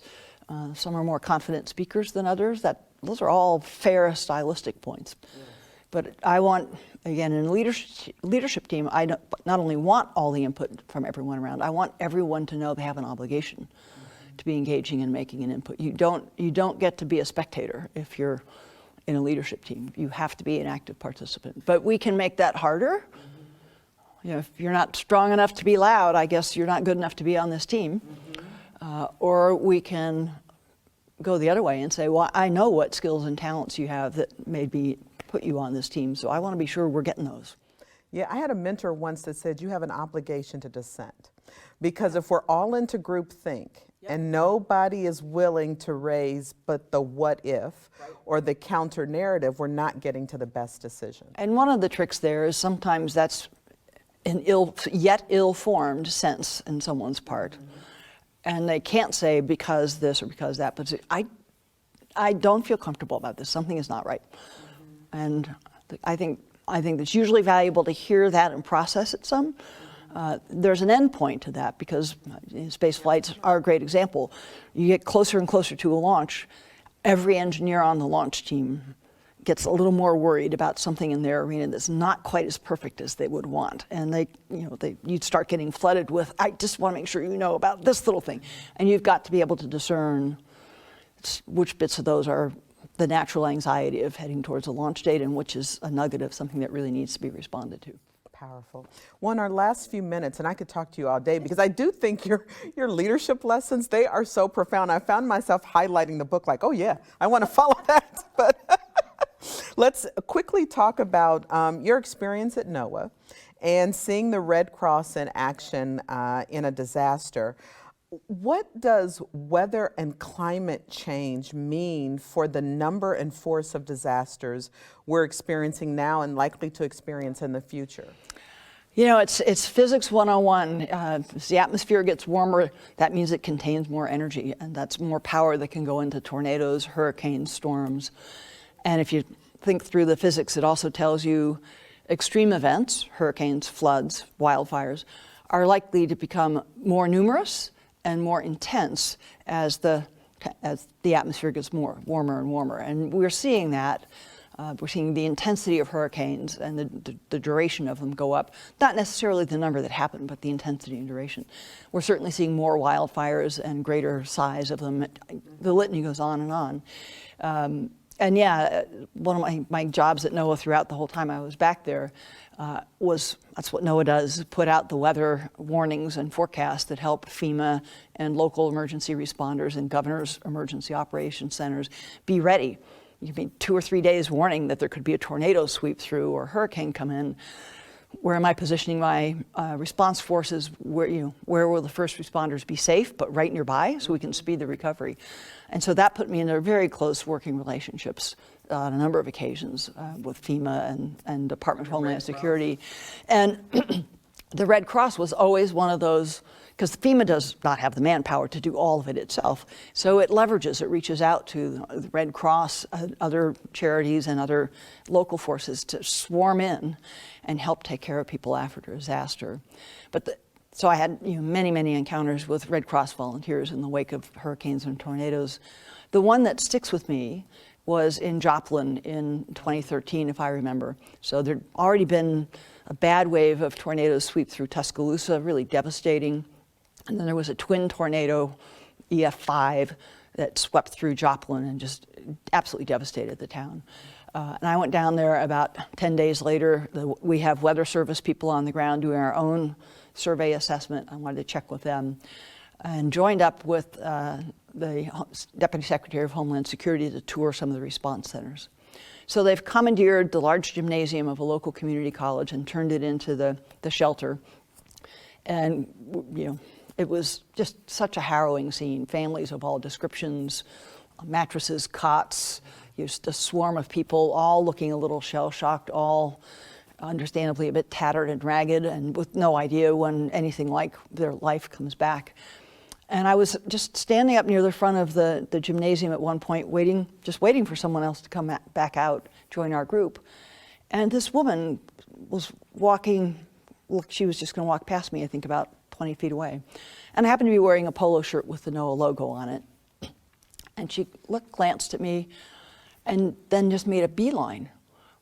Some are more confident speakers than others. Those are all fair stylistic points. Yeah. But I want, again, in a leadership team, I not only want all the input from everyone around, I want everyone to know they have an obligation to be engaging and making an input. You don't get to be a spectator if you're in a leadership team. You have to be an active participant. But we can make that harder. If you're not strong enough to be loud, I guess you're not good enough to be on this team. Or we can go the other way and say, well, I know what skills and talents you have that maybe put you on this team, so I want to be sure we're getting those. Yeah, I had a mentor once that said you have an obligation to dissent, because if we're all into groupthink and nobody is willing to raise but the what if or the counter narrative, we're not getting to the best decision. And one of the tricks there is sometimes that's an ill-formed sense in someone's part. And they can't say because this or because that, but I don't feel comfortable about this. Something is not right. And I think it's usually valuable to hear that and process it some. There's an end point to that because space flights are a great example. You get closer and closer to a launch, every engineer on the launch team gets a little more worried about something in their arena that's not quite as perfect as they would want. And you'd start getting flooded with, I just want to make sure you know about this little thing. And you've got to be able to discern which bits of those are the natural anxiety of heading towards a launch date and which is a nugget of something that really needs to be responded to. Powerful. Well, in our last few minutes, and I could talk to you all day because I do think your leadership lessons, they are so profound. I found myself highlighting the book like, oh yeah, I want to follow that. But let's quickly talk about your experience at NOAA and seeing the Red Cross in action in a disaster. What does weather and climate change mean for the number and force of disasters we're experiencing now and likely to experience in the future? It's physics 101. As the atmosphere gets warmer, that means it contains more energy, and that's more power that can go into tornadoes, hurricanes, storms. And if you think through the physics, it also tells you extreme events, hurricanes, floods, wildfires, are likely to become more numerous and more intense as the atmosphere gets warmer and warmer. And we're seeing that. We're seeing the intensity of hurricanes and the duration of them go up. Not necessarily the number that happened, but the intensity and duration. We're certainly seeing more wildfires and greater size of them. The litany goes on and on. And yeah, one of my jobs at NOAA throughout the whole time I was back there that's what NOAA does, put out the weather warnings and forecasts that help FEMA and local emergency responders and governors' emergency operations centers be ready. You mean 2 or 3 days warning that there could be a tornado sweep through or a hurricane come in. Where am I positioning my response forces? Where will the first responders be safe, but right nearby, so we can speed the recovery? And so that put me in very close working relationships on a number of occasions with FEMA and Department of Homeland Security. And the Red Cross was always one of those, because FEMA does not have the manpower to do all of it itself. So it reaches out to the Red Cross, other charities and other local forces to swarm in and help take care of people after disaster. So I had many, many encounters with Red Cross volunteers in the wake of hurricanes and tornadoes. The one that sticks with me was in Joplin in 2013, if I remember. So there'd already been a bad wave of tornadoes sweep through Tuscaloosa, really devastating. And then there was a twin tornado, EF5, that swept through Joplin and just absolutely devastated the town. And I went down there about 10 days later. We have Weather Service people on the ground doing our own survey assessment. I wanted to check with them and joined up with the Deputy Secretary of Homeland Security to tour some of the response centers. So they've commandeered the large gymnasium of a local community college and turned it into the shelter. And, it was just such a harrowing scene. Families of all descriptions, mattresses, cots, just a swarm of people, all looking a little shell-shocked, all understandably a bit tattered and ragged, and with no idea when anything like their life comes back. And I was just standing up near the front of the gymnasium at one point, just waiting for someone else to come back out, join our group. And this woman was walking, she was just gonna walk past me, I think about 20 feet away. And I happened to be wearing a polo shirt with the NOAA logo on it. And she glanced at me and then just made a beeline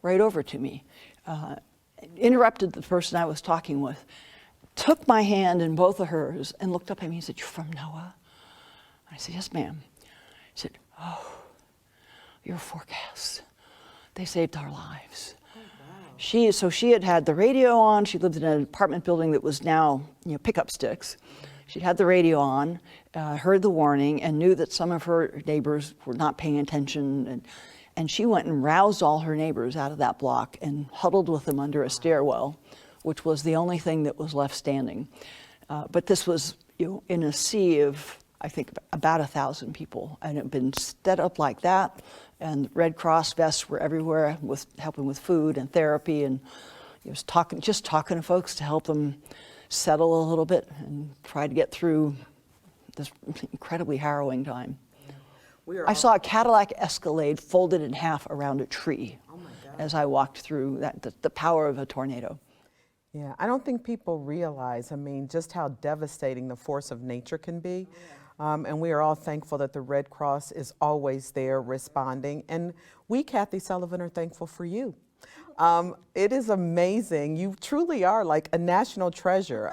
right over to me. Interrupted the person I was talking with, took my hand in both of hers and looked up at me and said, "You're from NOAA?" I said, "Yes, ma'am." She said, "Oh, your forecasts, they saved our lives." So she had the radio on. She lived in an apartment building that was now, pickup sticks. She had the radio on, heard the warning, and knew that some of her neighbors were not paying attention. And she went and roused all her neighbors out of that block and huddled with them under a stairwell, which was the only thing that was left standing. But this was, in a sea of, I think, about 1,000 people, and it had been set up like that. And Red Cross vests were everywhere, helping with food and therapy, and just talking to folks to help them settle a little bit and try to get through this incredibly harrowing time. I saw a Cadillac Escalade folded in half around a tree as I walked through the power of a tornado. Yeah, I don't think people realize, just how devastating the force of nature can be. And we are all thankful that the Red Cross is always there responding. And we, Kathy Sullivan, are thankful for you. It is amazing. You truly are like a national treasure.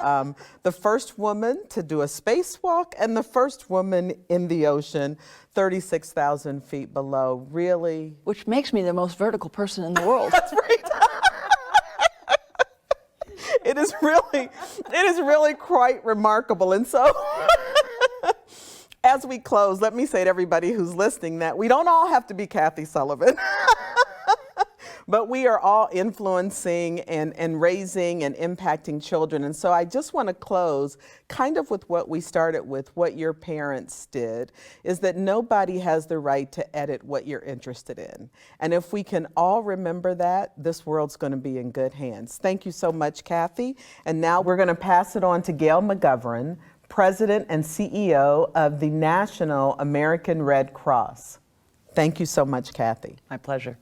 The first woman to do a spacewalk and the first woman in the ocean, 36,000 feet below. Really? Which makes me the most vertical person in the world. That's right. It is really quite remarkable. And so as we close, let me say to everybody who's listening that we don't all have to be Kathy Sullivan. But we are all influencing and raising and impacting children. And so I just want to close kind of with what we started with, what your parents did, is that nobody has the right to edit what you're interested in. And if we can all remember that, this world's going to be in good hands. Thank you so much, Kathy. And now we're going to pass it on to Gail McGovern, President and CEO of the National American Red Cross. Thank you so much, Kathy. My pleasure.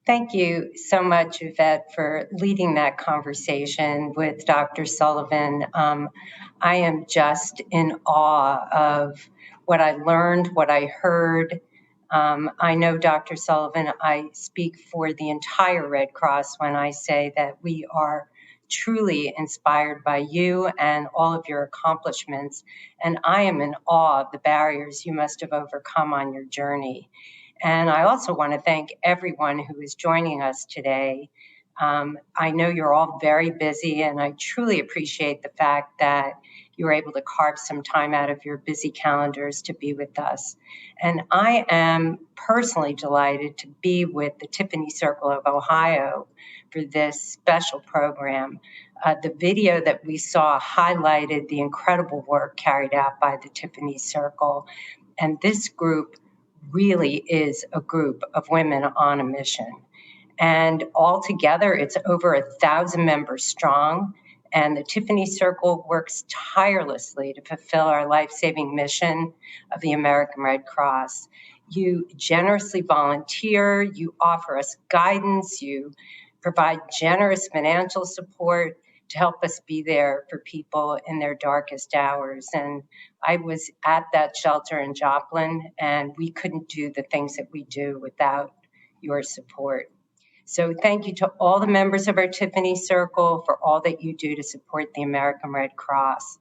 Thank you so much, Yvette, for leading that conversation with Dr. Sullivan. I am just in awe of what I learned, what I heard. I know, Dr. Sullivan, I speak for the entire Red Cross when I say that we are truly inspired by you and all of your accomplishments. And I am in awe of the barriers you must have overcome on your journey. And I also want to thank everyone who is joining us today. I know you're all very busy, and I truly appreciate the fact that you were able to carve some time out of your busy calendars to be with us. And I am personally delighted to be with the Tiffany Circle of Ohio for this special program. The video that we saw highlighted the incredible work carried out by the Tiffany Circle. And this group really is a group of women on a mission. And altogether, it's over 1,000 members strong. And the Tiffany Circle works tirelessly to fulfill our life-saving mission of the American Red Cross. You generously volunteer, you offer us guidance, you provide generous financial support to help us be there for people in their darkest hours. And I was at that shelter in Joplin, and we couldn't do the things that we do without your support. So thank you to all the members of our Tiffany Circle for all that you do to support the American Red Cross.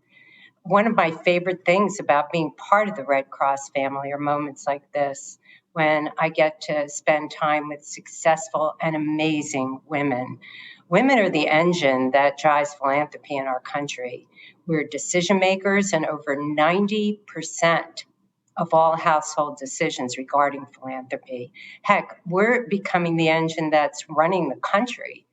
One of my favorite things about being part of the Red Cross family are moments like this, when I get to spend time with successful and amazing women. Women are the engine that drives philanthropy in our country. We're decision makers, and over 90% of all household decisions regarding philanthropy. Heck, we're becoming the engine that's running the country.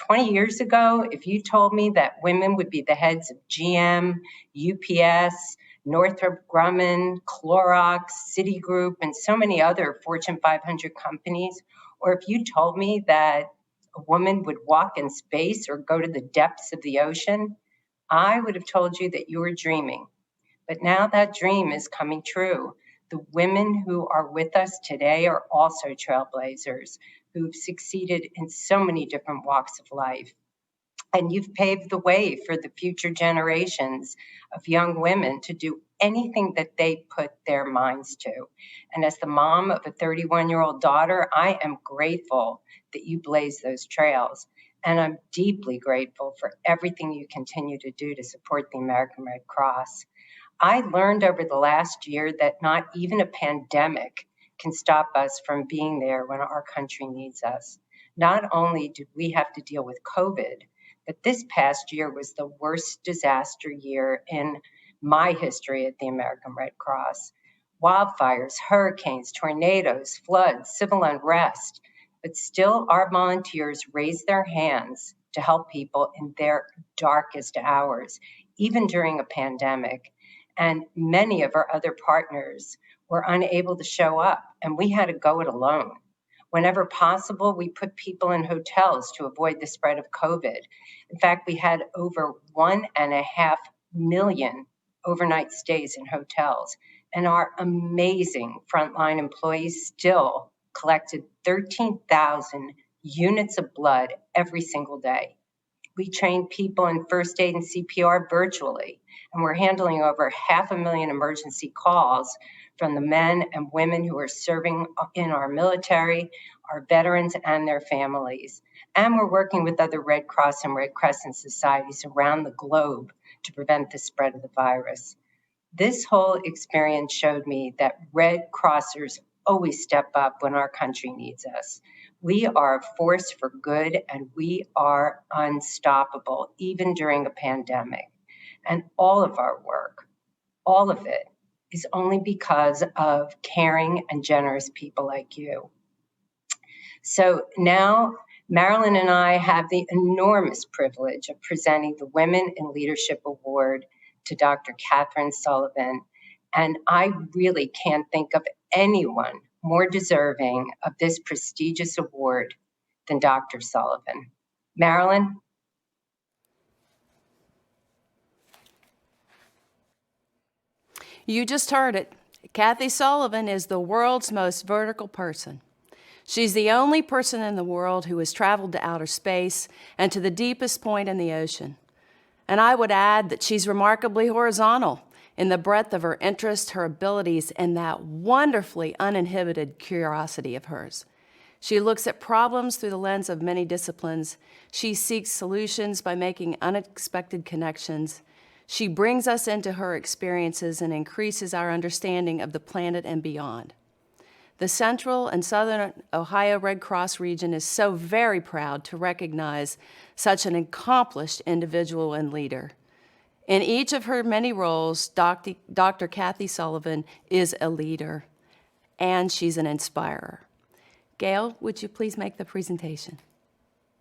20 years ago, if you told me that women would be the heads of GM, UPS, Northrop Grumman, Clorox, Citigroup, and so many other Fortune 500 companies, or if you told me that a woman would walk in space or go to the depths of the ocean, I would have told you that you were dreaming. But now that dream is coming true. The women who are with us today are also trailblazers who've succeeded in so many different walks of life. And you've paved the way for the future generations of young women to do anything that they put their minds to. And as the mom of a 31-year-old daughter, I am grateful that you blaze those trails. And I'm deeply grateful for everything you continue to do to support the American Red Cross. I learned over the last year that not even a pandemic can stop us from being there when our country needs us. Not only did we have to deal with COVID, but this past year was the worst disaster year in my history at the American Red Cross. Wildfires, hurricanes, tornadoes, floods, civil unrest, but still our volunteers raised their hands to help people in their darkest hours, even during a pandemic. And many of our other partners were unable to show up, and we had to go it alone. Whenever possible, we put people in hotels to avoid the spread of COVID. In fact, we had over 1.5 million overnight stays in hotels, and our amazing frontline employees still collected 13,000 units of blood every single day. We trained people in first aid and CPR virtually, and we're handling over 500,000 emergency calls from the men and women who are serving in our military, our veterans, and their families. And we're working with other Red Cross and Red Crescent societies around the globe to prevent the spread of the virus. This whole experience showed me that Red Crossers always step up when our country needs us. We are a force for good, and we are unstoppable, even during a pandemic. And all of our work, all of it, is only because of caring and generous people like you. So now, Marilyn and I have the enormous privilege of presenting the Women in Leadership Award to Dr. Kathryn Sullivan. And I really can't think of anyone more deserving of this prestigious award than Dr. Sullivan. Marilyn? You just heard it. Kathy Sullivan is the world's most vertical person. She's the only person in the world who has traveled to outer space and to the deepest point in the ocean. And I would add that she's remarkably horizontal in the breadth of her interests, her abilities, and that wonderfully uninhibited curiosity of hers. She looks at problems through the lens of many disciplines. She seeks solutions by making unexpected connections. She brings us into her experiences and increases our understanding of the planet and beyond. The Central and Southern Ohio Red Cross region is so very proud to recognize such an accomplished individual and leader. In each of her many roles, Dr. Kathy Sullivan is a leader, and she's an inspirer. Gail, would you please make the presentation?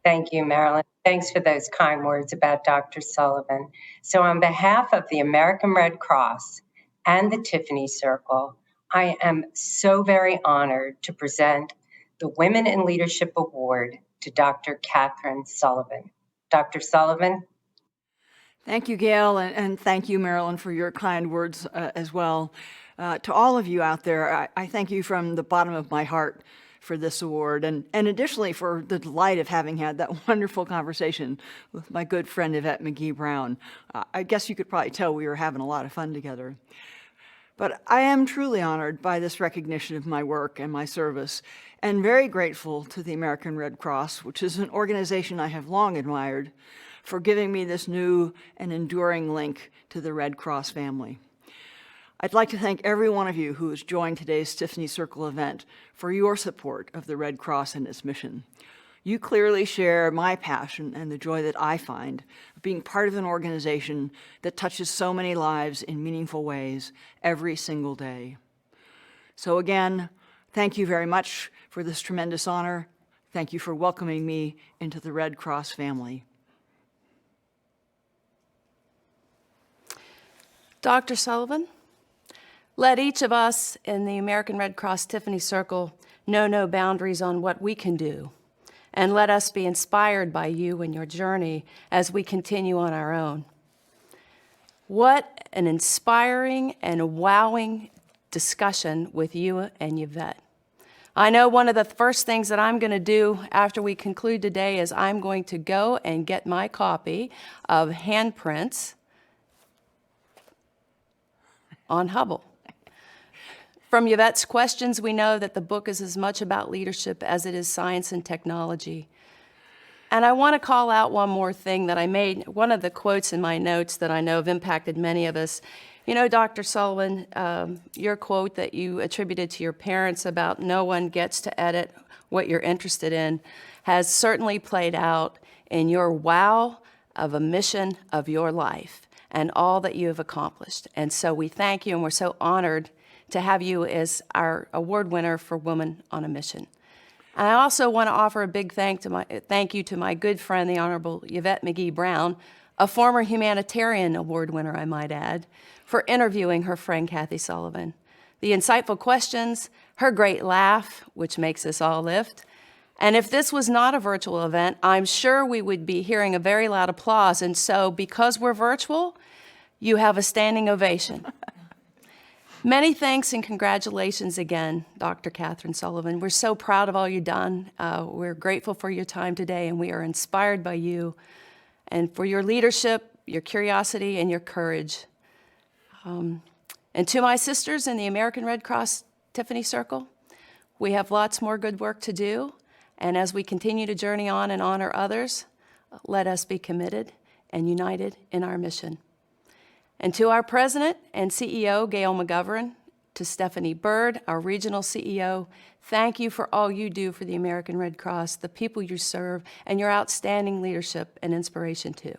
Thank you, Marilyn. Thanks for those kind words about Dr. Sullivan. So on behalf of the American Red Cross and the Tiffany Circle, I am so very honored to present the Women in Leadership Award to Dr. Kathryn Sullivan. Dr. Sullivan? Thank you, Gail, and thank you, Marilyn, for your kind words as well. To all of you out there, I thank you from the bottom of my heart for this award, and additionally for the delight of having had that wonderful conversation with my good friend Yvette McGee-Brown. I guess you could probably tell we were having a lot of fun together. But I am truly honored by this recognition of my work and my service, and very grateful to the American Red Cross, which is an organization I have long admired, for giving me this new and enduring link to the Red Cross family. I'd like to thank every one of you who has joined today's Tiffany Circle event for your support of the Red Cross and its mission. You clearly share my passion and the joy that I find of being part of an organization that touches so many lives in meaningful ways every single day. So again, thank you very much for this tremendous honor. Thank you for welcoming me into the Red Cross family. Dr. Sullivan, let each of us in the American Red Cross Tiffany Circle know no boundaries on what we can do, and let us be inspired by you and your journey as we continue on our own. What an inspiring and wowing discussion with you and Yvette. I know one of the first things that I'm going to do after we conclude today is I'm going to go and get my copy of Handprints on Hubble. From Yvette's questions, we know that the book is as much about leadership as it is science and technology. And I want to call out one more thing that I made, one of the quotes in my notes that I know have impacted many of us. You know, Dr. Sullivan, your quote that you attributed to your parents about no one gets to edit what you're interested in has certainly played out in your wow of a mission of your life and all that you have accomplished. And so we thank you, and we're so honored to have you as our award winner for Woman on a Mission. And I also want to offer a big thank you to my good friend, the Honorable Yvette McGee-Brown, a former humanitarian award winner, I might add, for interviewing her friend Kathy Sullivan. The insightful questions, her great laugh, which makes us all lift. And if this was not a virtual event, I'm sure we would be hearing a very loud applause. And so because we're virtual, you have a standing ovation. Many thanks and congratulations again, Dr. Kathryn Sullivan. We're so proud of all you've done. We're grateful for your time today, and we are inspired by you and for your leadership, your curiosity, and your courage. And to my sisters in the American Red Cross Tiffany Circle, we have lots more good work to do. And as we continue to journey on and honor others, let us be committed and united in our mission. And to our President and CEO, Gail McGovern, to Stephanie Bird, our Regional CEO, thank you for all you do for the American Red Cross, the people you serve, and your outstanding leadership and inspiration too.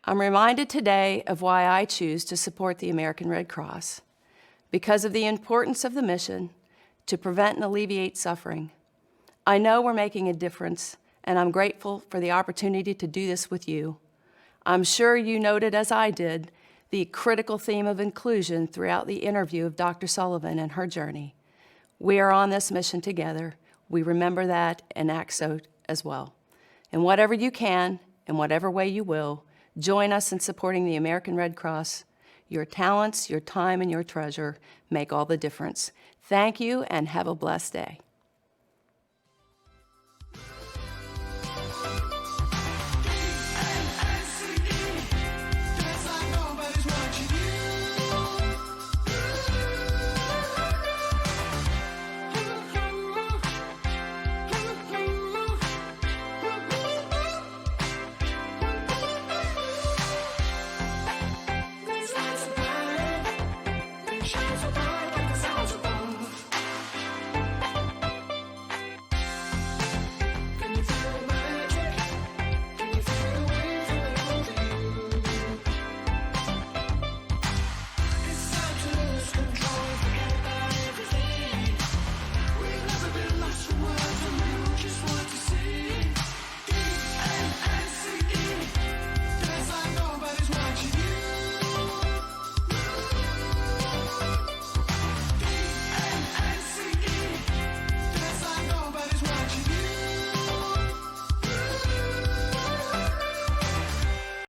I'm reminded today of why I choose to support the American Red Cross, because of the importance of the mission to prevent and alleviate suffering. I know we're making a difference, and I'm grateful for the opportunity to do this with you. I'm sure you noted, as I did, the critical theme of inclusion throughout the interview of Dr. Sullivan and her journey. We are on this mission together. We remember that and act so as well. And whatever you can, in whatever way you will, join us in supporting the American Red Cross. Your talents, your time, and your treasure make all the difference. Thank you, and have a blessed day.